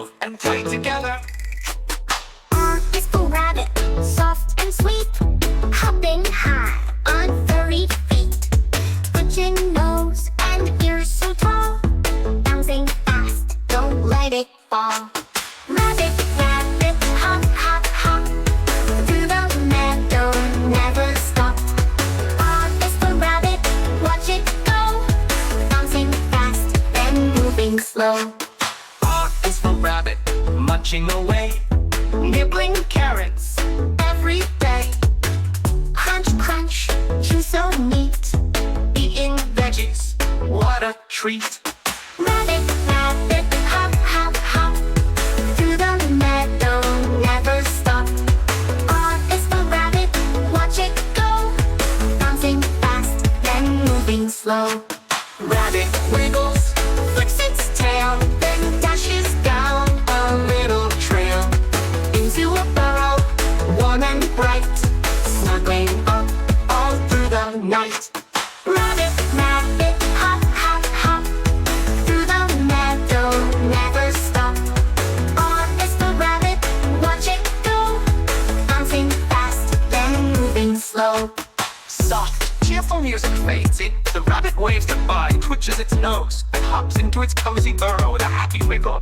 move and play together. R is for rabbit, soft and sweet, hopping high on furry feet, twitching nose and ears so tall, bouncing fast, don't let it fall. Rabbit, rabbit, hop, hop, hop, through the meadow, never stop. R is for rabbit, watch it go, bouncing fast, then moving slow. R is for rabbit, munching away, nibbling carrots every day. Crunch, crunch, chew so neat, eating veggies, what a treat. Rabbit, rabbit, hop, hop, hop, through the meadow, never stop. R is for rabbit, watch it go, bouncing fast, then moving slow. Rabbit wiggles, flicks its tail, then dashes down a little trail into a burrow, warm and bright, snuggling up all through the night. Rabbit, rabbit, hop, hop, hop, through the meadow, never stop. R is for rabbit, watch it go, bouncing fast, then moving slow. Soft, cheerful music fades in. The rabbit waves goodbye, twitches its nose, and hops into its cozy burrow with a happy wiggle.